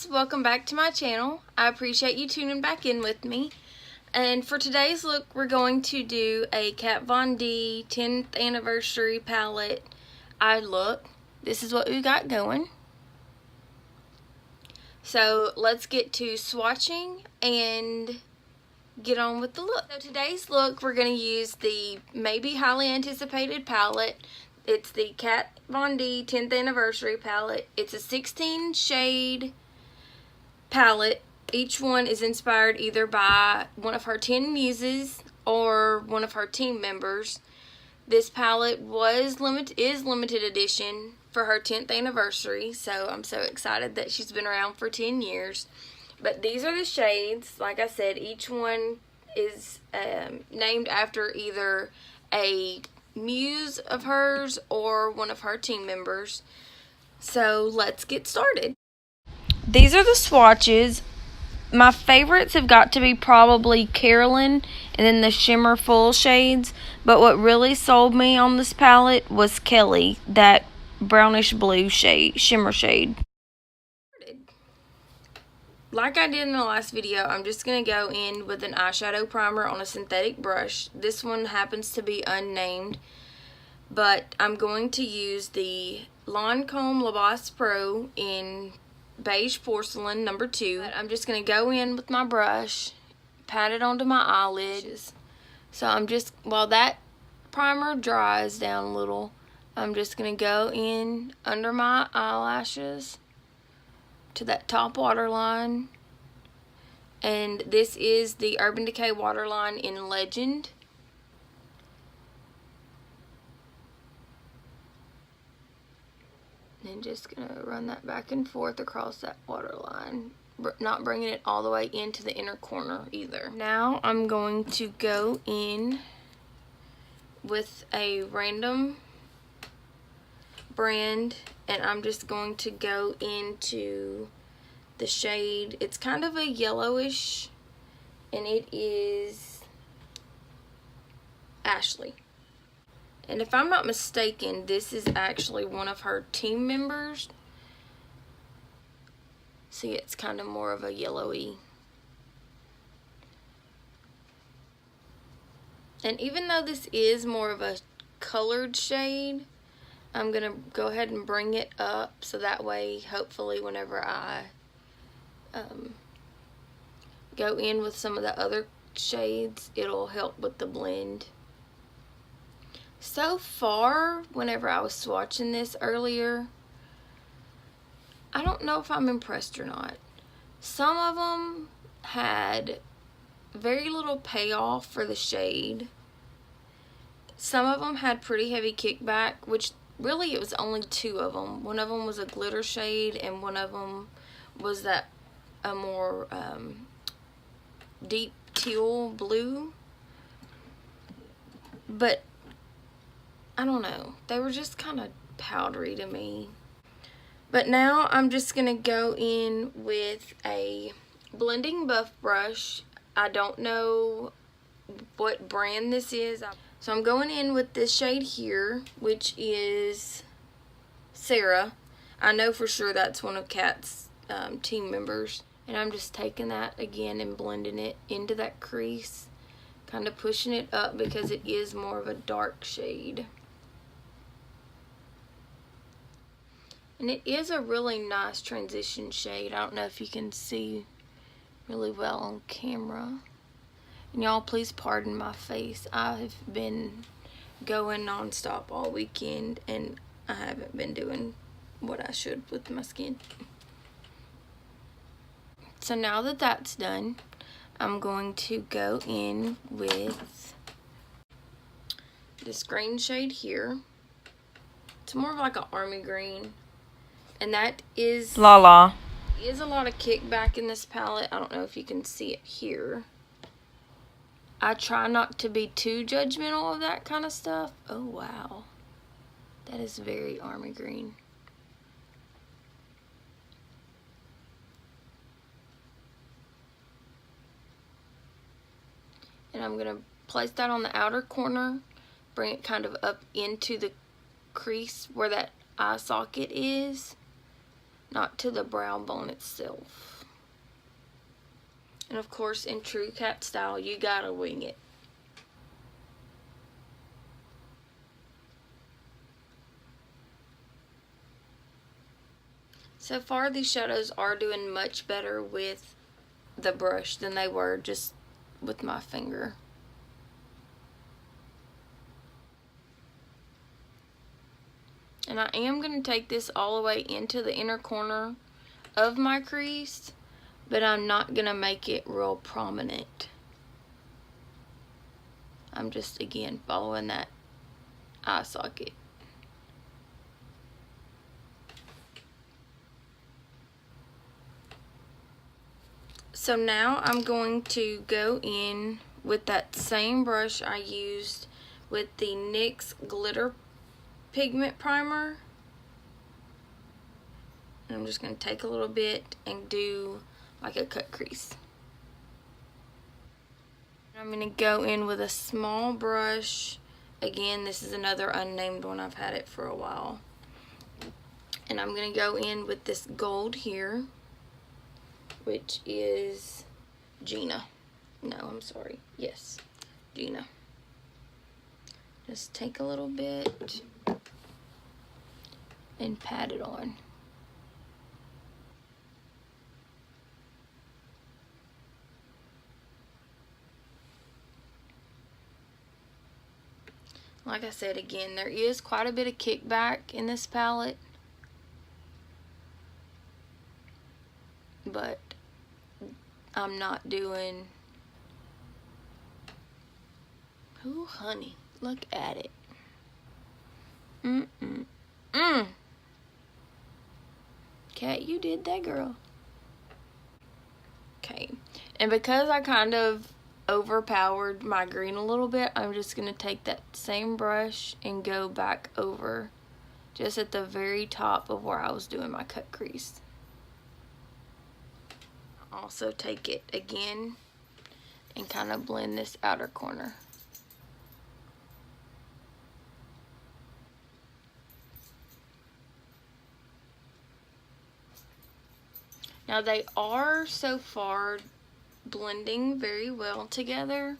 guys, welcome back to my channel. I appreciate you tuning back in with me. And for today's look, we're going to do a Kat Von D 10th anniversary palette eye look. This is what we got going. So let's get to swatching and get on with the look. So today's look, we're going to use the maybe highly anticipated palette. It's the Kat Von D 10th anniversary palette. It's a 16 shade palette. Each one is inspired either by one of her 10 muses or one of her team members. This palette is limited edition for her 10th anniversary, so I'm so excited that she's been around for 10 years. But these are the shades. Like I said, each one is named after either a muse of hers or one of her team members. So let's get started. These are the swatches. My favorites have got to be probably Carolyn and then the shimmer full shades, but what really sold me on this palette was Kelly, that brownish blue shade, shimmer shade. Like I did in the last video, I'm just going to go in with an eyeshadow primer on a synthetic brush. This one happens to be unnamed, but I'm going to use the Lancôme La Bosse Pro in Beige Porcelain number 2. I'm just going to go in with my brush, pat it onto my eyelids. So I'm just, while that primer dries down a little, I'm just going to go in under my eyelashes to that top waterline. And this is the Urban Decay waterline in Legend. And just gonna run that back and forth across that waterline, not bringing it all the way into the inner corner either. Now I'm going to go in with a random brand, and I'm just going to go into the shade. It's kind of a yellowish, and it is Ashley. And if I'm not mistaken, this is actually one of her team members. See, it's kind of more of a yellowy. And even though this is more of a colored shade, I'm going to go ahead and bring it up so that way, hopefully, whenever I go in with some of the other shades, it'll help with the blend. So far, whenever I was swatching this earlier, I don't know if I'm impressed or not. Some of them had very little payoff for the shade. Some of them had pretty heavy kickback, which really it was only 2 of them. One of them was a glitter shade, and one of them was that a more deep teal blue. But I don't know, they were just kind of powdery to me. But now I'm just going to go in with a blending buff brush. I don't know what brand this is. So I'm going in with this shade here, which is Sarah. I know for sure that's one of Kat's team members. And I'm just taking that again and blending it into that crease. Kind of pushing it up because it is more of a dark shade. And it is a really nice transition shade. I don't know if you can see really well on camera. And y'all, please pardon my face. I've been going non-stop all weekend, and I haven't been doing what I should with my skin. So now that that's done, I'm going to go in with this green shade here. It's more of like an army green. And that is Lala. Is a lot of kickback in this palette. I don't know if you can see it here. I try not to be too judgmental of that kind of stuff. Oh wow, that is very army green. And I'm gonna place that on the outer corner, bring it kind of up into the crease where that eye socket is. not to the brow bone itself. And of course, in true cat style, you gotta wing it. So far, these shadows are doing much better with the brush than they were just with my finger. And I am going to take this all the way into the inner corner of my crease, but I'm not going to make it real prominent. I'm just, again, following that eye socket. So now I'm going to go in with that same brush I used with the NYX Glitter Pigment Primer. And I'm just going to take a little bit and do like a cut crease. I'm going to go in with a small brush. Again, this is another unnamed one. I've had it for a while. And I'm going to go in with this gold here, which is Gina. No, I'm sorry. Yes, Gina. Just take a little bit and pat it on. Like I said, again, there is quite a bit of kickback in this palette, but I'm not doing... Ooh, honey, look at it. Cat, you did that, girl. Okay, and because I kind of overpowered my green a little bit, I'm just going to take that same brush and go back over just at the very top of where I was doing my cut crease. Also take it again and kind of blend this outer corner. Now they are so far blending very well together,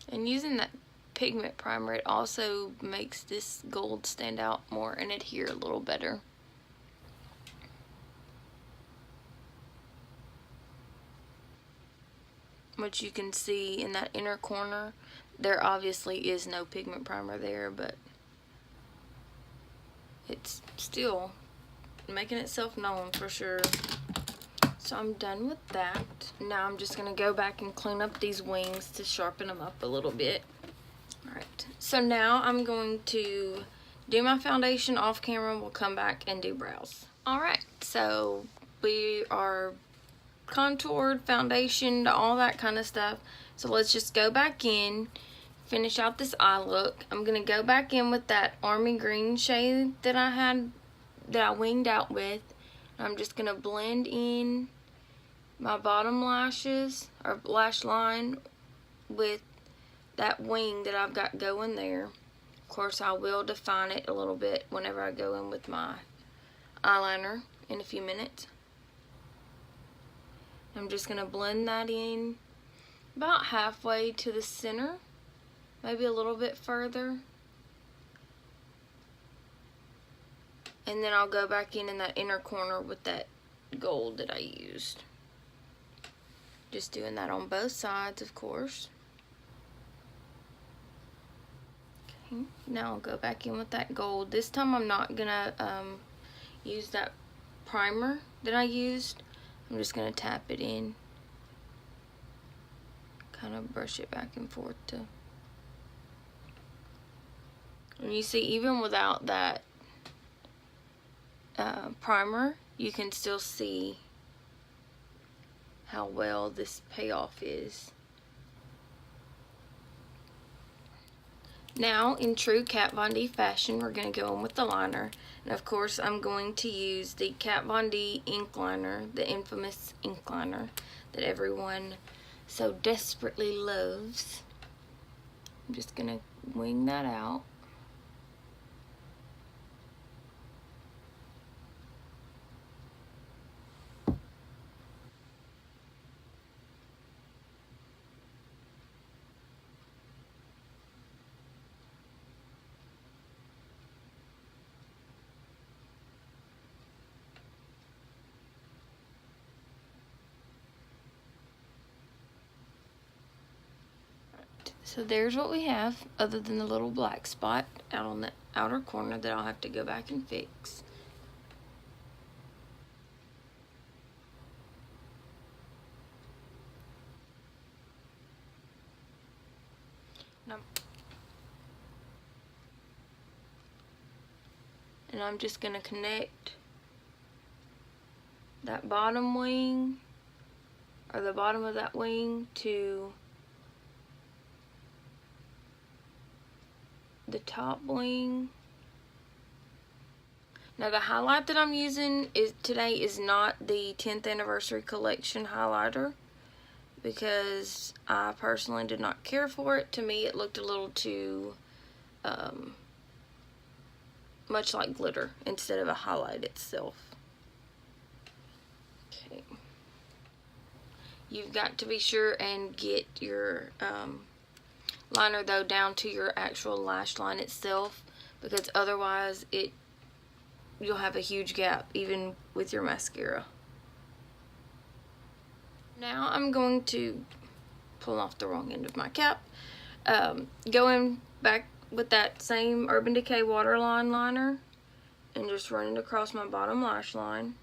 and using that pigment primer, it also makes this gold stand out more and adhere a little better. Which you can see in that inner corner, there obviously is no pigment primer there, but it's still making itself known for sure. So I'm done with that. Now I'm just going to go back and clean up these wings to sharpen them up a little bit. Alright, so now I'm going to do my foundation off camera. We'll come back and do brows. Alright, so we are contoured, foundationed, all that kind of stuff. So let's just go back in, finish out this eye look. I'm going to go back in with that army green shade that I winged out with. I'm just going to blend in my bottom lashes, or lash line, with that wing that I've got going there. Of course, I will define it a little bit whenever I go in with my eyeliner in a few minutes. I'm just going to blend that in about halfway to the center, maybe a little bit further. And then I'll go back in that inner corner with that gold that I used. Just doing that on both sides, of course. Okay, now I'll go back in with that gold. This time I'm not gonna use that primer that I used. I'm just gonna tap it in. Kind of brush it back and forth to... And you see, even without that primer, you can still see how well this payoff is. Now, in true Kat Von D fashion, we're going to go in with the liner. And of course, I'm going to use the Kat Von D ink liner, the infamous ink liner that everyone so desperately loves. I'm just going to wing that out. So there's what we have, other than the little black spot out on the outer corner that I'll have to go back and fix. And I'm just going to connect that bottom wing, or the bottom of that wing, to the top wing. Now the highlight that I'm using today is not the 10th anniversary collection highlighter, because I personally did not care for it. To me it looked a little too much like glitter instead of a highlight itself. Okay. You've got to be sure and get your liner though down to your actual lash line itself, because otherwise you'll have a huge gap even with your mascara. Now I'm going to pull off the wrong end of my cap. Going back with that same Urban Decay Waterline liner and just run it across my bottom lash line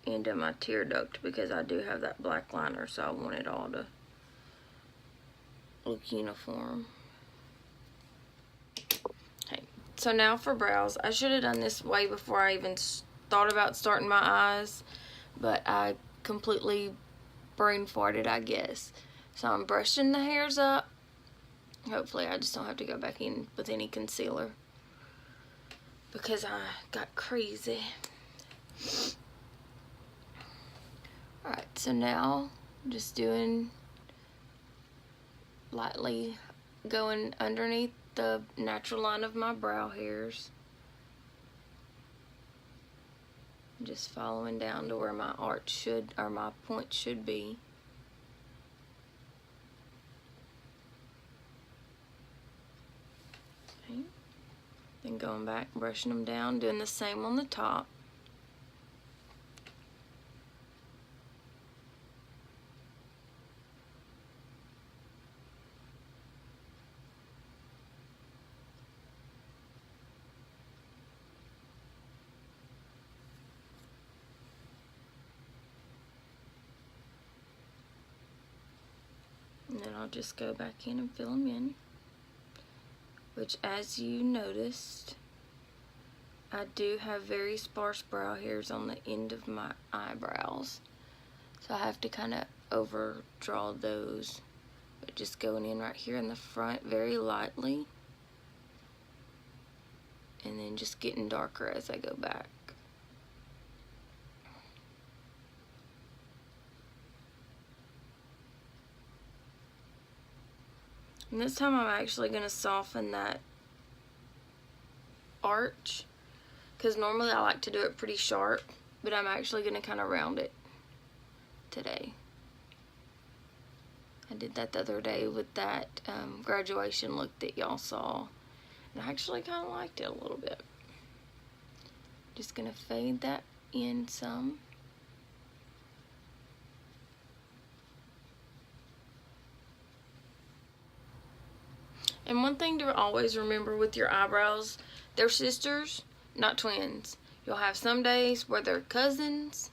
into my tear duct, because I do have that black liner, so I want it all to look uniform. Okay, so now for brows. I should have done this way before I even thought about starting my eyes, but I completely brain farted, I guess. So I'm brushing the hairs up. Hopefully I just don't have to go back in with any concealer, because I got crazy. Alright, so now I'm just doing lightly going underneath the natural line of my brow hairs. Just following down to where my arch should, or my point should be. Okay. Then going back, brushing them down, doing the same on the top. And then I'll just go back in and fill them in, which, as you noticed, I do have very sparse brow hairs on the end of my eyebrows, so I have to kind of overdraw those, but just going in right here in the front very lightly, and then just getting darker as I go back. And this time I'm actually going to soften that arch, because normally I like to do it pretty sharp, but I'm actually going to kind of round it today. I did that the other day with that graduation look that y'all saw, and I actually kind of liked it a little bit. Just going to fade that in some. And one thing to always remember with your eyebrows, they're sisters, not twins. You'll have some days where they're cousins,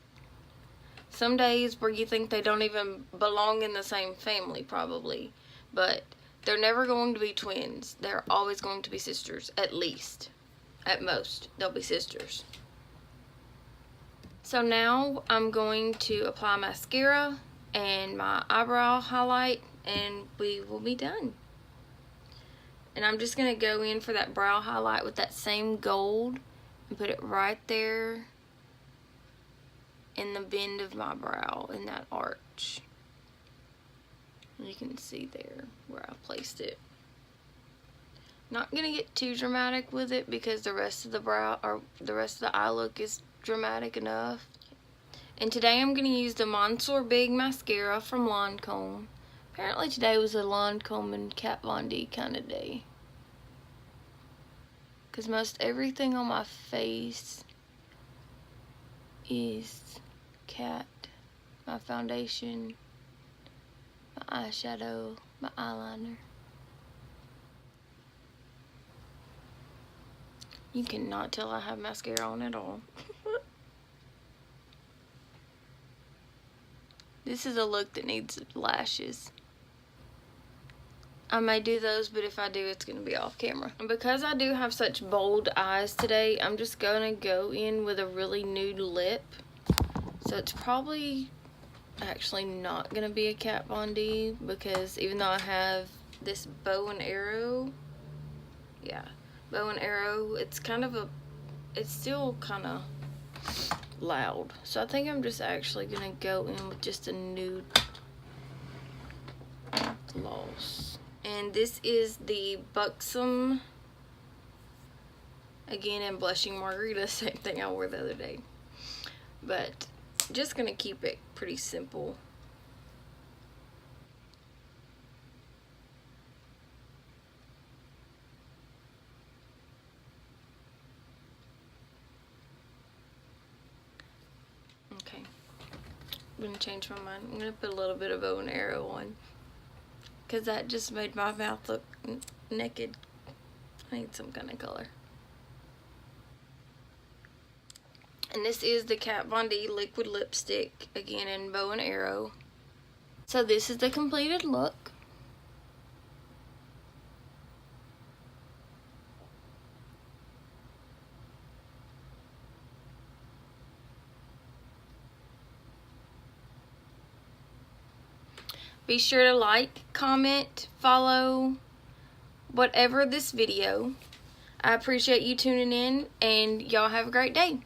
some days where you think they don't even belong in the same family probably, but they're never going to be twins. They're always going to be sisters, at least. At most, they'll be sisters. So now I'm going to apply mascara and my eyebrow highlight, and we will be done. And I'm just going to go in for that brow highlight with that same gold and put it right there in the bend of my brow, in that arch. You can see there where I placed it. Not going to get too dramatic with it, because the rest of the brow, or the rest of the eye look, is dramatic enough. And today I'm going to use the Monsieur Big Mascara from Lancôme. Apparently today was a Lancôme and Kat Von D kind of day, because most everything on my face is Kat. My foundation my eyeshadow, my eyeliner. You cannot tell I have mascara on at all. This is a look that needs lashes. I may do those, but if I do, it's going to be off camera. And because I do have such bold eyes today, I'm just going to go in with a really nude lip. So it's probably actually not going to be a Kat Von D, because even though I have this bow and arrow, yeah, bow and arrow, it's kind of a, it's still kind of loud. So I think I'm just actually going to go in with just a nude gloss. And this is the Buxom, again in Blushing Margarita, same thing I wore the other day. But just going to keep it pretty simple. Okay, I'm going to change my mind. I'm going to put a little bit of bow and arrow on, because that just made my mouth look naked. I need some kind of color. And this is the Kat Von D liquid lipstick, again in bow and arrow. So this is the completed look. Be sure to like, comment, follow, whatever this video. I appreciate you tuning in, and y'all have a great day.